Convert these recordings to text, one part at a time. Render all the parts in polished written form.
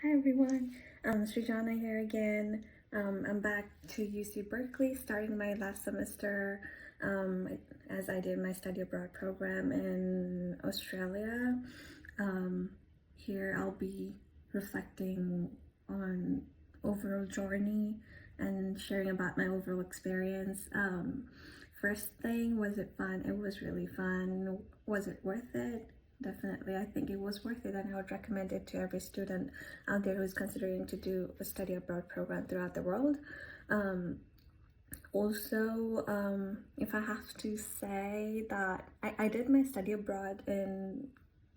Hi everyone, Srijana here again. I'm back to UC Berkeley, starting my last semester as I did my study abroad program in Australia. Here I'll be reflecting on overall journey and sharing about my overall experience. First thing, was it fun? It was really fun. Was it worth it? Definitely, I think it was worth it, and I would recommend it to every student out there who's considering to do a study abroad program throughout the world. If I have to say that I did my study abroad in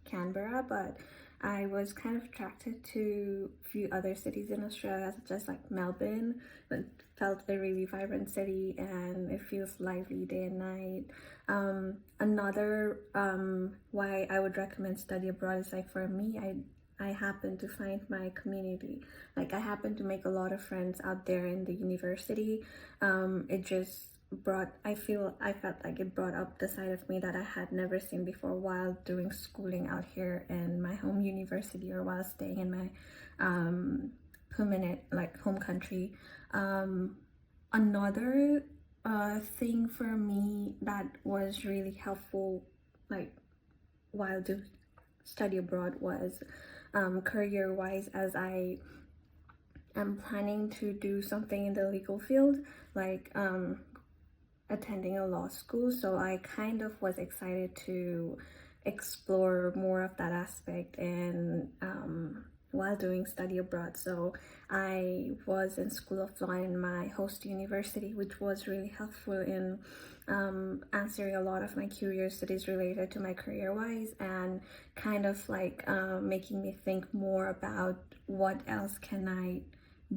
Canberra, but I was kind of attracted to a few other cities in Australia, such as like Melbourne. It felt a really vibrant city and it feels lively day and night. Another why I would recommend study abroad is like for me, I happen to find my community. Like I happen to make a lot of friends out there in the university. It just I felt like it brought up the side of me that I had never seen before while doing schooling out here in my home university or while staying in my permanent like home country. Another thing for me that was really helpful like while doing study abroad was career wise, as I am planning to do something in the legal field, like attending a law school. So I kind of was excited to explore more of that aspect and while doing study abroad. So I was in School of Law in my host university, which was really helpful in answering a lot of my curiosities related to my career wise and kind of like making me think more about what else can I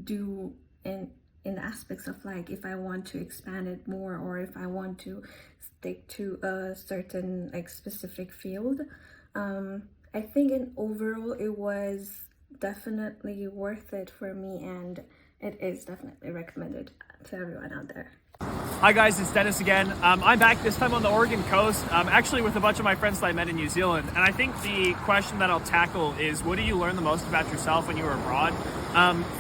do in the aspects of like if I want to expand it more or if I want to stick to a certain like specific field. I think in overall it was definitely worth it for me, and it is definitely recommended to everyone out there. Hi guys, it's Dennis again. I'm back this time on the Oregon coast, actually with a bunch of my friends that I met in New Zealand. And I think the question that I'll tackle is, what do you learn the most about yourself when you were abroad?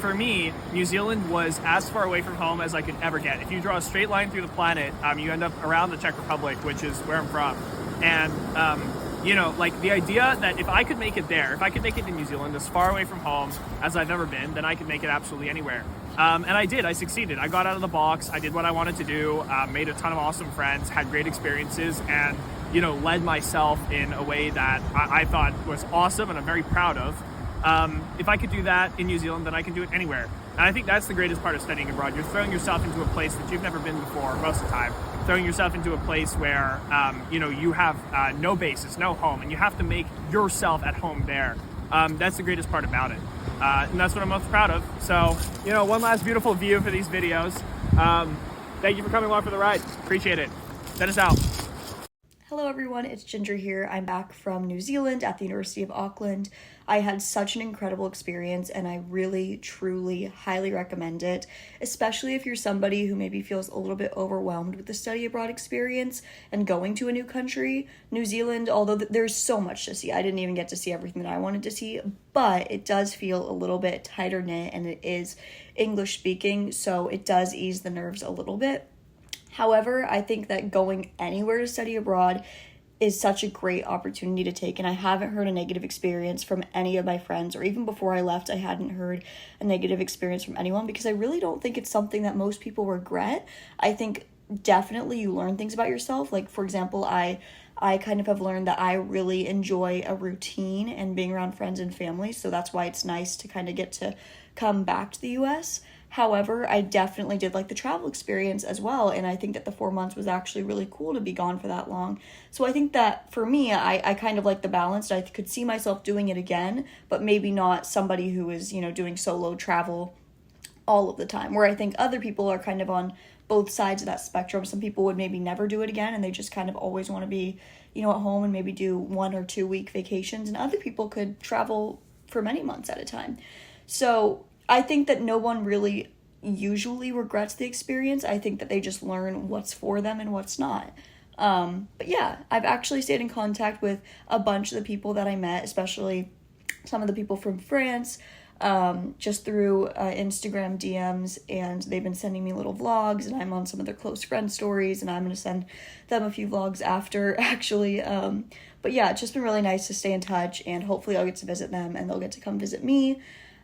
For me, New Zealand was as far away from home as I could ever get. If you draw a straight line through the planet, you end up around the Czech Republic, which is where I'm from. And like the idea that if I could make it there, if I could make it in New Zealand as far away from home as I've ever been, then I could make it absolutely anywhere. And I did. I succeeded. I got out of the box. I did what I wanted to do, made a ton of awesome friends, had great experiences, and, led myself in a way that I thought was awesome and I'm very proud of. If I could do that in New Zealand, then I can do it anywhere. And I think that's the greatest part of studying abroad. You're throwing yourself into a place that you've never been before most of the time. Throwing yourself into a place where, you have no basis, no home, and you have to make yourself at home there. That's the greatest part about it. And that's what I'm most proud of. So, one last beautiful view for these videos. Thank you for coming along for the ride. Appreciate it. Send us out. Hello everyone, it's Ginger here. I'm back from New Zealand at the University of Auckland. I had such an incredible experience and I really, truly, highly recommend it, especially if you're somebody who maybe feels a little bit overwhelmed with the study abroad experience and going to a new country. New Zealand, although there's so much to see, I didn't even get to see everything that I wanted to see, but it does feel a little bit tighter knit and it is English speaking, so it does ease the nerves a little bit. However, I think that going anywhere to study abroad is such a great opportunity to take, and I haven't heard a negative experience from any of my friends, or even before I left, I hadn't heard a negative experience from anyone, because I really don't think it's something that most people regret. I think definitely you learn things about yourself. Like, for example, I kind of have learned that I really enjoy a routine and being around friends and family, so that's why it's nice to kind of get to come back to the US. However, I definitely did like the travel experience as well, and I think that the 4 months was actually really cool to be gone for that long. So I think that for me, I kind of like the balance. I could see myself doing it again, but maybe not somebody who is, doing solo travel all of the time, where I think other people are kind of on both sides of that spectrum. Some people would maybe never do it again, and they just kind of always want to be, at home and maybe do 1 or 2 week vacations, and other people could travel for many months at a time. So I think that no one really usually regrets the experience. I think that they just learn what's for them and what's not. But yeah, I've actually stayed in contact with a bunch of the people that I met, especially some of the people from France, just through Instagram DMs, and they've been sending me little vlogs, and I'm on some of their close friend stories, and I'm going to send them a few vlogs after, actually. But yeah, it's just been really nice to stay in touch, and hopefully I'll get to visit them and they'll get to come visit me.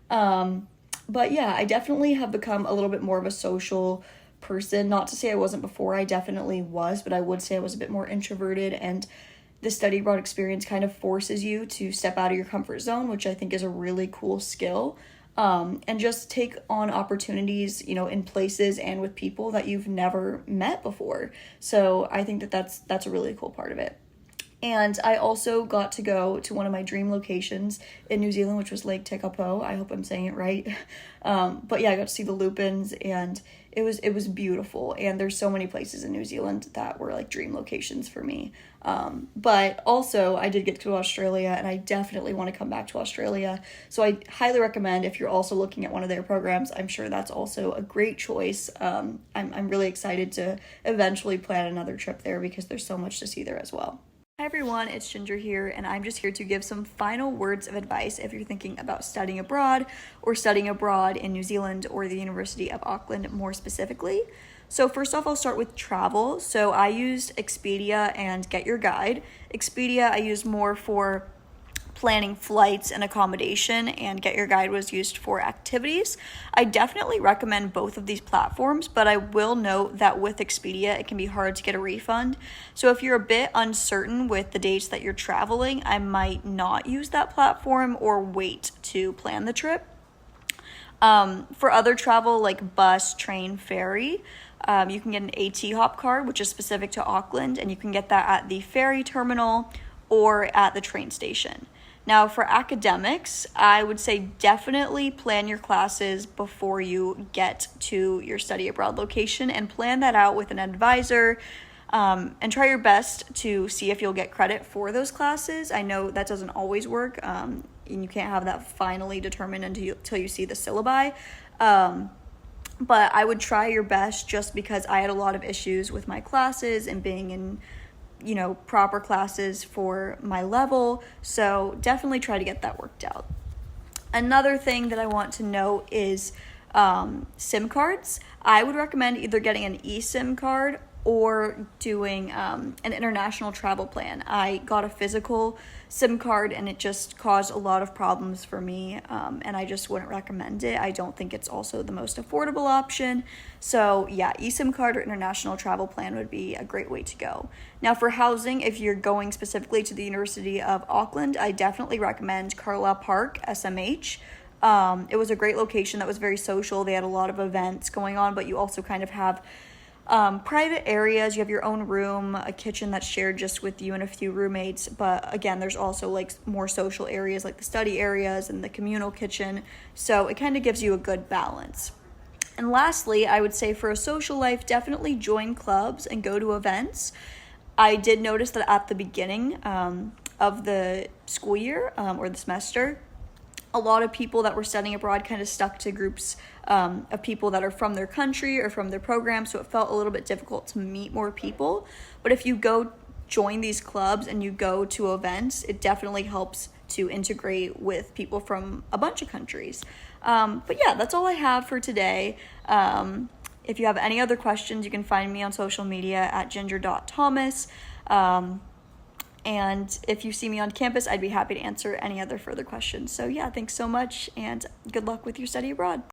But yeah, I definitely have become a little bit more of a social person. Not to say I wasn't before, I definitely was, but I would say I was a bit more introverted, and the study abroad experience kind of forces you to step out of your comfort zone, which I think is a really cool skill, and just take on opportunities, in places and with people that you've never met before. So I think that's a really cool part of it. And I also got to go to one of my dream locations in New Zealand, which was Lake Tekapo. I hope I'm saying it right. But yeah, I got to see the lupins, and it was beautiful. And there's so many places in New Zealand that were like dream locations for me. But also I did get to go to Australia, and I definitely want to come back to Australia. So I highly recommend, if you're also looking at one of their programs, I'm sure that's also a great choice. I'm really excited to eventually plan another trip there because there's so much to see there as well. Hi everyone, it's Ginger here, and I'm just here to give some final words of advice if you're thinking about studying abroad or studying abroad in New Zealand or the University of Auckland more specifically. So first off, I'll start with travel. So I used Expedia and Get Your Guide. Expedia I used more for planning flights and accommodation, and Get Your Guide was used for activities. I definitely recommend both of these platforms, but I will note that with Expedia, it can be hard to get a refund. So if you're a bit uncertain with the dates that you're traveling, I might not use that platform or wait to plan the trip. For other travel like bus, train, ferry, you can get an AT Hop card, which is specific to Auckland, and you can get that at the ferry terminal or at the train station. Now, for academics, I would say definitely plan your classes before you get to your study abroad location, and plan that out with an advisor, and try your best to see if you'll get credit for those classes. I know that doesn't always work, and you can't have that finally determined until you see the syllabi. But I would try your best, just because I had a lot of issues with my classes and being in proper classes for my level. So definitely try to get that worked out. Another thing that I want to note is SIM cards. I would recommend either getting an eSIM card or doing an international travel plan. I got a physical SIM card, and it just caused a lot of problems for me, and I just wouldn't recommend it. I don't think it's also the most affordable option. So yeah, eSIM card or international travel plan would be a great way to go. Now for housing, if you're going specifically to the University of Auckland, I definitely recommend Carlisle Park, SMH. It was a great location that was very social. They had a lot of events going on, but you also kind of have private areas. You have your own room, a kitchen that's shared just with you and a few roommates. But again, there's also like more social areas like the study areas and the communal kitchen. So it kind of gives you a good balance. And lastly, I would say for a social life, definitely join clubs and go to events. I did notice that at the beginning of the school year or the semester, a lot of people that were studying abroad kind of stuck to groups of people that are from their country or from their program, so it felt a little bit difficult to meet more people. But if you go join these clubs and you go to events, it definitely helps to integrate with people from a bunch of countries. But yeah, that's all I have for today. If you have any other questions, you can find me on social media at ginger.thomas. And if you see me on campus, I'd be happy to answer any other further questions. So yeah, thanks so much, and good luck with your study abroad.